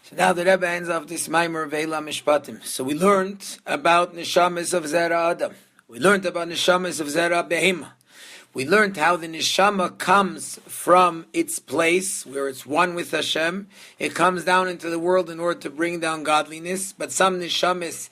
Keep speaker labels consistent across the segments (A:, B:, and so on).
A: So now the Rebbe ends off this Maimer Ve'ela Mishpatim. So we learned about Neshamas of Zera Adam. We learned about Neshamas of Zera Behema. We learned how the Neshama comes from its place, where it's one with Hashem. It comes down into the world in order to bring down godliness. But some Neshamas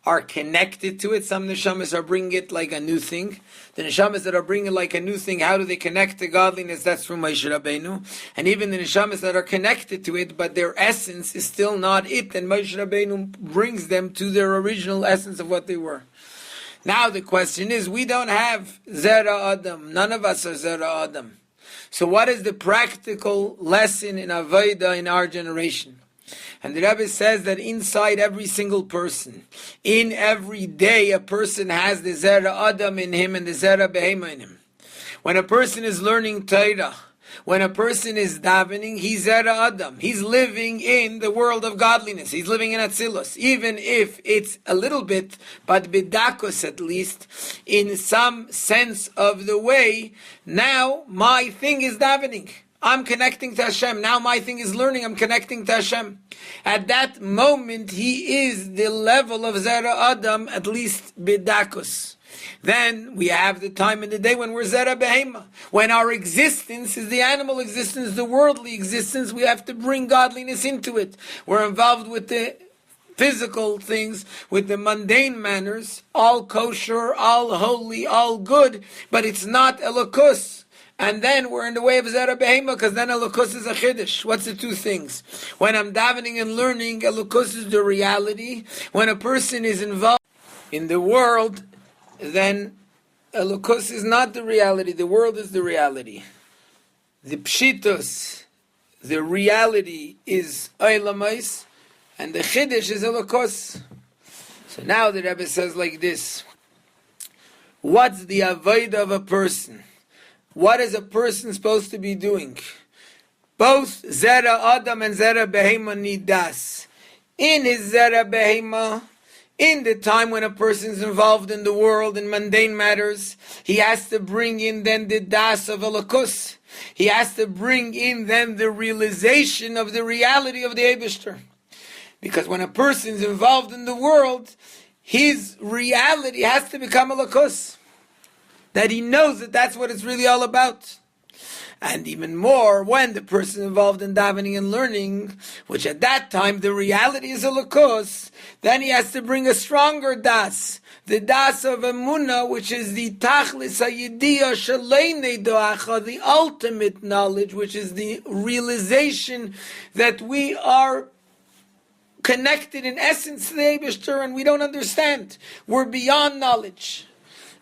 A: are connected to it. Some Neshamas are bringing it like a new thing. The Neshamas that are bringing it like a new thing, how do they connect to godliness? That's through Moshe Rabbeinu. And even the Neshamas that are connected to it, but their essence is still not it, and Moshe Rabbeinu brings them to their original essence of what they were. Now the question is, we don't have Zera Adam. None of us are Zera Adam. So what is the practical lesson in Avodah in our generation? And the Rebbe says that inside every single person, in every day, a person has the Zera Adam in him and the Zera Behema in him. When a person is learning Torah, when a person is davening, he's Zera Adam. He's living in the world of godliness. He's living in Atzilus. Even if it's a little bit, but bidakos at least, in some sense of the way, now my thing is davening. I'm connecting to Hashem. Now my thing is learning. I'm connecting to Hashem. At that moment, he is the level of Zera Adam, at least bidakos. Then we have the time in the day when we're Zera Behema. When our existence is the animal existence, the worldly existence, we have to bring godliness into it. We're involved with the physical things, with the mundane manners, all kosher, all holy, all good, but it's not elokus. And then we're in the way of Zera Behema, because then elokus is a chiddush. What's the two things? When I'm davening and learning, elokus is the reality. When a person is involved in the world, then elokus is not the reality. The world is the reality. The pshitos, the reality is oilamais, and the chiddush is elokus. So now the Rebbe says like this: what's the avodah of a person? What is a person supposed to be doing? Both Zera Adam and Zera Behema need das. In his Zera Behema, in the time when a person is involved in the world, in mundane matters, he has to bring in then the das of elokus. He has to bring in then the realization of the reality of the Eibishter. Because when a person is involved in the world, his reality has to become elokus. That he knows that that's what it's really all about. And even more, when the person involved in davening and learning, which at that time the reality is elokus, then he has to bring a stronger das, the das of emunah, which is the tachlis hayidiyah shaleinei doacha, the ultimate knowledge, which is the realization that we are connected in essence to the Eibishter and we don't understand. We're beyond knowledge.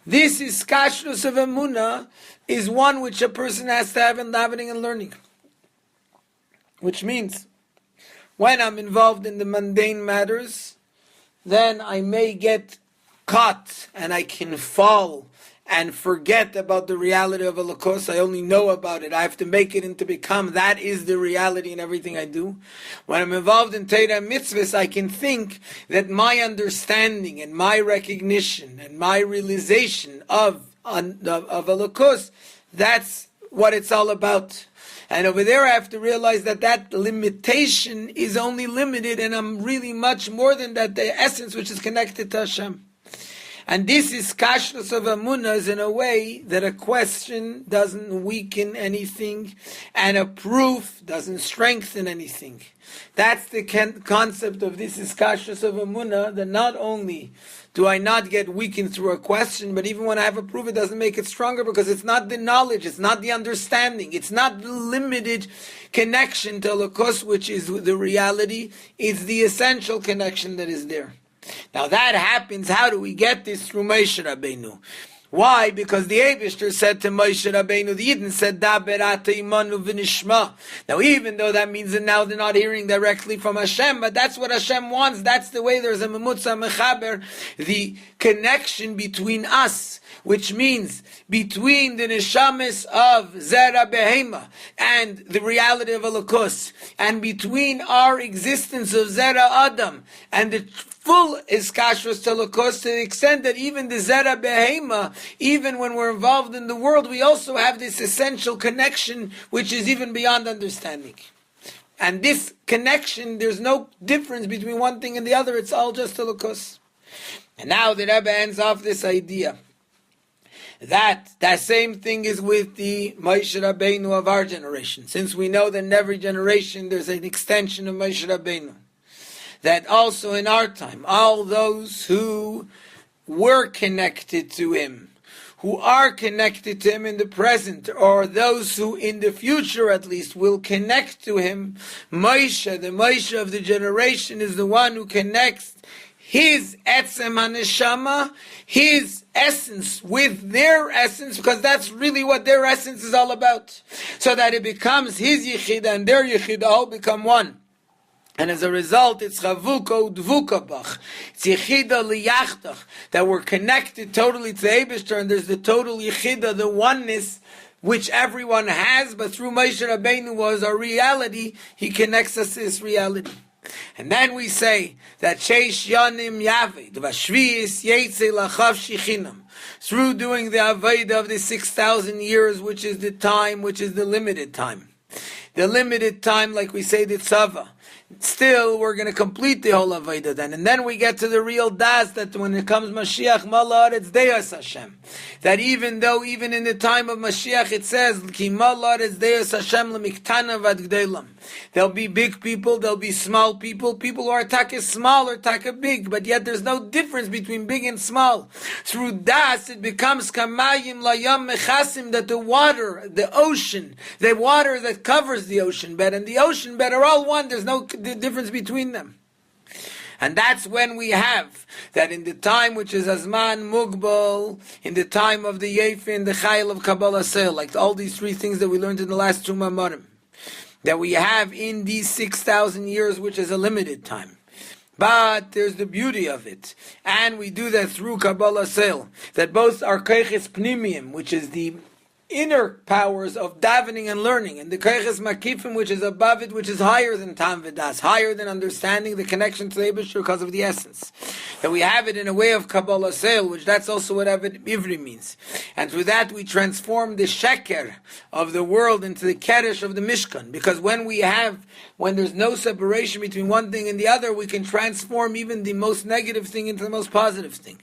A: This is kashrus of emunah, is one which a person has to have in davening and learning. Which means, when I'm involved in the mundane matters, then I may get caught and I can fall and forget about the reality of elokus. I only know about it. I have to make it into become. That is the reality in everything I do. When I'm involved in Torah and mitzvahs, I can think that my understanding and my recognition and my realization of elokus, that's what it's all about. And over there I have to realize that that limitation is only limited, and I'm really much more than that, the essence which is connected to Hashem. And this is kashrus of emunah in a way that a question doesn't weaken anything and a proof doesn't strengthen anything. That's the concept of this is kashrus of emunah, that not only do I not get weakened through a question, but even when I have a proof, it doesn't make it stronger, because it's not the knowledge, it's not the understanding, it's not the limited connection to elokus, which is the reality, it's the essential connection that is there. Now that happens, how do we get this? Through Moshe Rabbeinu. Why? Because the Eibishter said to Moshe Rabbeinu, the Yidden said, Daber ata imanu v'nishma. Now even though that means that now they're not hearing directly from Hashem, but that's what Hashem wants. That's the way there's a memutza mechaber, the connection between us, which means between the neshamis of Zera Behema and the reality of elokus, and between our existence of Zera Adam and the full iskashrus to elokus, to the extent that even the Zera Behema, even when we're involved in the world, we also have this essential connection which is even beyond understanding. And this connection, there's no difference between one thing and the other. It's all just Elokus. And now the Rebbe ends off this idea that same thing is with the Moshe Rabbeinu of our generation. Since we know that in every generation there's an extension of Moshe Rabbeinu. That also in our time, all those who were connected to him, who are connected to him in the present, or those who in the future at least will connect to him, Moshe, the Moshe of the generation, is the one who connects his etzem haneshama, his essence with their essence, because that's really what their essence is all about. So that it becomes his yichida and their yichida all become one. And as a result, it's chavuko dvukabach. It's yichida liyachtach, that we're connected totally to Eibishter, and there's the total yichida, the oneness, which everyone has, but through Moshe Rabbeinu was our reality, he connects us to this reality. And then we say that Sheish Yanim Yaved Vashviis Yetze Lachav Shichinam, through doing the Avodah of the 6,000 years, which is the time, which is the limited time. The limited time, like we say, the Tzava. Still, we're going to complete the whole Avodah then. And then we get to the real Das, that when it comes Mashiach, Malad, it's Deus Hashem. That even though, even in the time of Mashiach, it says, Ki Malad, it's Deus Hashem, L'miktana vad gdelam. There'll be big people, there'll be small people, people who are taka small or taka big, but yet there's no difference between big and small. Through Das, it becomes Kamayim Layam Mechasim, that the water, the ocean, the water that covers the ocean bed and the ocean bed are all one, there's no difference between them. And that's when we have that in the time which is Azman Mugbal, in the time of the Yefin, the Chayil of Kabbalah Sel, like all these three things that we learned in the last two Mamarim, that we have in these 6,000 years, which is a limited time. But there's the beauty of it. And we do that through Kabbalah Sel, that both our Keiches Pnimiyim, which is the inner powers of davening and learning, and the Keiches Makifim, which is above it, which is higher than Tam V'das, higher than understanding the connection to the Eibusher because of the essence. That we have it in a way of Kabbalah Sel, which that's also what Ivri means. And through that we transform the Sheker of the world into the Kedesh of the Mishkan. Because when there's no separation between one thing and the other, we can transform even the most negative thing into the most positive thing.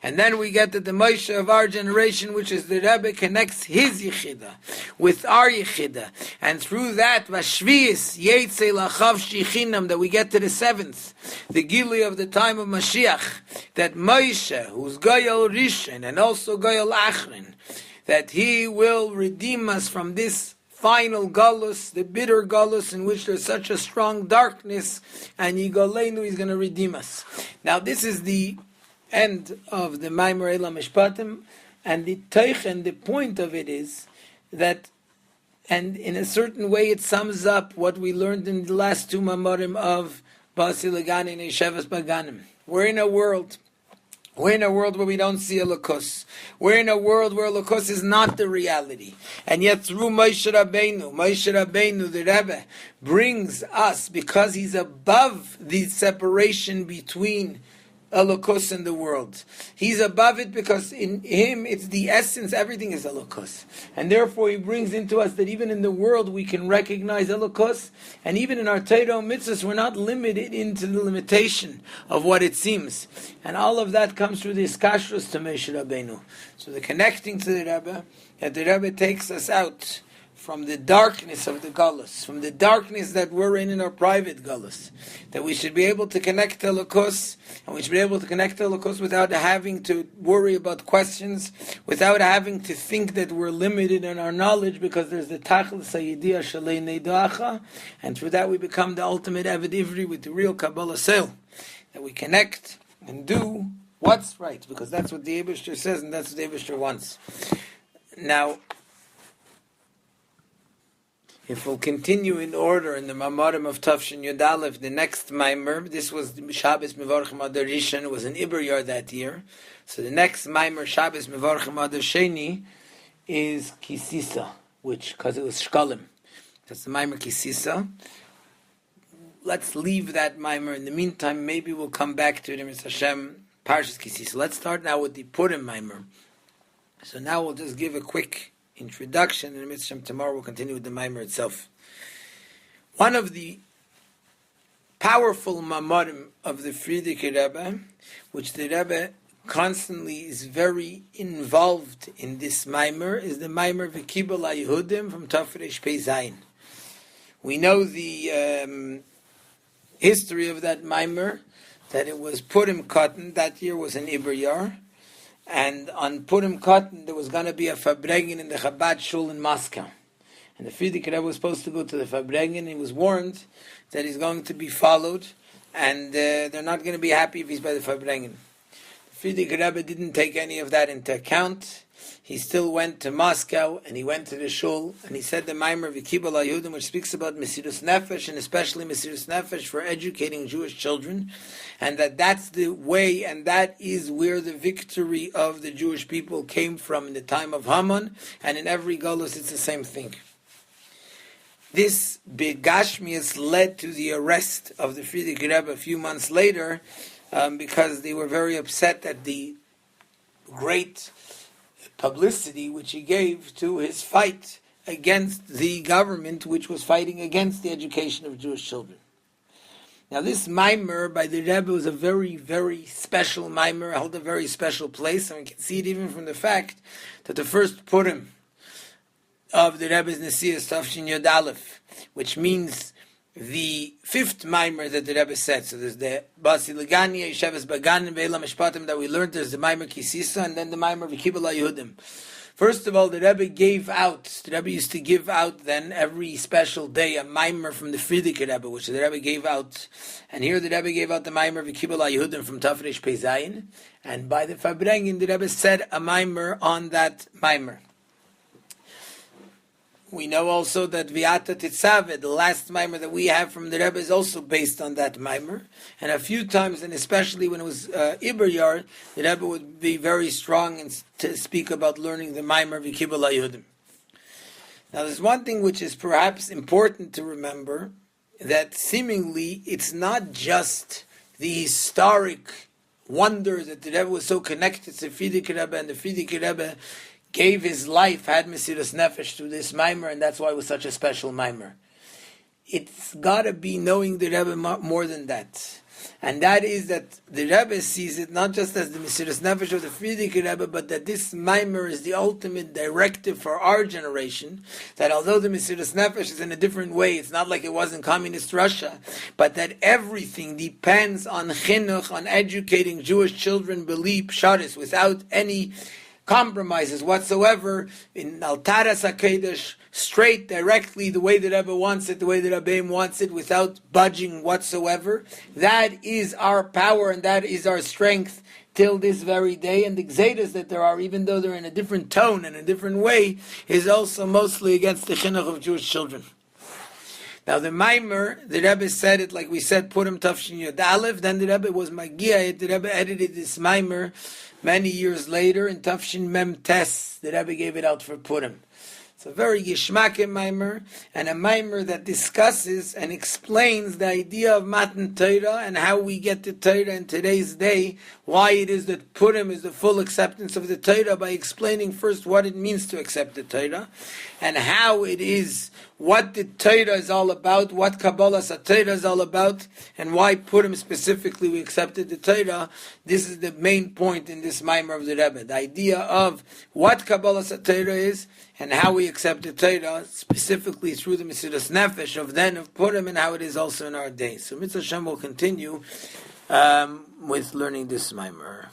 A: And then we get that the Moshe of our generation, which is the Rebbe, connects his yichida with our yichida, and through that Vashviis Yetze Lachav Shichinam, that we get to the seventh, the Gili of the time of Mashiach, that Moshe, who's Goyal Rishon and also Goyal Achrin, that he will redeem us from this final galus, the bitter galus in which there's such a strong darkness, and Yigolenu is going to redeem us. Now this is the end of the Maimer Hamishpatim. And the teich and the point of it is that, and in a certain way it sums up what we learned in the last two Mamorim of Basi Legani and Yeshevas Baganim. We're in a world where we don't see Elokus. We're in a world where Elokus is not the reality. And yet through Moshe Rabbeinu, the Rebbe, brings us, because he's above the separation between Elokus in the world. He's above it because in him it's the essence, everything is Elokus. And therefore he brings into us that even in the world we can recognize Elokus, and even in our Torah mitzvahs we're not limited into the limitation of what it seems. And all of that comes through the Iskashrus to Moshe Rabbeinu. So the connecting to the Rebbe, that the Rebbe takes us out from the darkness of the Galus, from the darkness that we're in our private Galus, that we should be able to connect to Elokus, and we should be able to connect to Elokus without having to worry about questions, without having to think that we're limited in our knowledge, because there's the Tachlis HaYidiyah Shalei Neidacha, and through that we become the ultimate Eved Ivri with the real Kabbalah Sel, that we connect and do what's right, because that's what the Eibusher says, and that's what the Eibusher wants. Now, if we'll continue in order in the Mamarim of Tafshin Yud Aleph, the next Maimer, this was Shabbos Mevorchim Adar Rishon, it was an Iber Yar that year. So the next Maimer, Shabbos Mevorchim Adar Sheni, is Kisisa, which, because it was Shkalim. That's the Maimer Kisisa. Let's leave that Maimer. In the meantime, maybe we'll come back to it in Hashem, Parshas Kisisa. Let's start now with the Purim Maimer. So now we'll just give a quick introduction, and tomorrow we'll continue with the Maimer itself. One of the powerful mamarim of the Frierdiker Rebbe, which the Rebbe constantly is very involved in this maimer, is the maimer V'kibel HaYehudim from Tafresh Pei Zayin. We know the history of that maimer, that it was Purim Cotton. That year was an Iber Yar, and on Purim Cotton there was going to be a Fabrengen in the Chabad Shul in Moscow. And the Frierdiker Rebbe was supposed to go to the Fabrengen. He was warned that he's going to be followed, and they're not going to be happy if he's by the Fabrengen. The Frierdiker Rebbe didn't take any of that into account. He still went to Moscow, and he went to the shul, and he said the Maimer V'kibel HaYehudim, which speaks about Mesirus Nefesh, and especially Mesirus Nefesh for educating Jewish children, and that's the way, and that is where the victory of the Jewish people came from in the time of Haman, and in every Golus it's the same thing. This big Gashmias led to the arrest of the Frierdiker Rebbe a few months later, because they were very upset at the great publicity which he gave to his fight against the government, which was fighting against the education of Jewish children. Now, this maimer by the Rebbe was a very, very special maimer, held a very special place, and we can see it even from the fact that the first Purim of the Rebbe's Nesias Tafshin Yod Aleph, which means the fifth maimer that the Rebbe said. So there's the Basi Legania, Yesheves Bagan, Ve'ela המשפטים that we learned. There's the maimer Kisisa, and then the maimer V'kibel HaYehudim. First of all, the Rebbe used to give out then every special day a maimer from the Frierdiker Rebbe, which the Rebbe gave out. And here the Rebbe gave out the maimer V'kibel HaYehudim from Tafresh Pei Zayin. And by the Fabrengen, the Rebbe said a maimer on that maimer. We know also that Viata Titzaveh, the last maimer that we have from the Rebbe, is also based on that maimer. And a few times, and especially when it was Iber Yar, the Rebbe would be very strong to speak about learning the maimer V'kibel HaYehudim. Now there's one thing which is perhaps important to remember, that seemingly it's not just the historic wonder that the Rebbe was so connected to the Frierdiker Rebbe, and the Frierdiker Rebbe gave his life, had Mesirus Nefesh to this maimer, and that's why it was such a special maimer. It's got to be knowing the Rebbe more than that. And that is that the Rebbe sees it not just as the Mesirus Nefesh of the Frierdiker Rebbe, but that this maimer is the ultimate directive for our generation, that although the Mesirus Nefesh is in a different way, it's not like it was in communist Russia, but that everything depends on chinuch, on educating Jewish children, belief, psharis, without any compromises whatsoever, in Altaras HaKedesh, straight, directly, the way the Rebbe wants it, the way the Rebbeim wants it, without budging whatsoever. That is our power, and that is our strength till this very day. And the Gzeidas that there are, even though they're in a different tone and a different way, is also mostly against the chinuch of Jewish children. Now the maimer, the Rebbe said it, like we said, Purim Tafshin Yod Aleph, then the Rebbe was Magiah, the Rebbe edited this maimer many years later in Tafshin Mem Tes. The Rebbe gave it out for Purim. It's a very Yishmakim maimer, and a maimer that discusses and explains the idea of Matan Torah and how we get the Torah in today's day, why it is that Purim is the full acceptance of the Torah, by explaining first what it means to accept the Torah, and how it is, what the Torah is all about, what Kabbalah Torah is all about, and why Purim specifically we accepted the Torah. This is the main point in this maimer of the Rebbe, the idea of what Kabbalah Torah is, and how we accept the Torah, specifically through the Mesirus Nefesh of Purim, and how it is also in our days. So Mitzvah Hashem will continue with learning this maimer.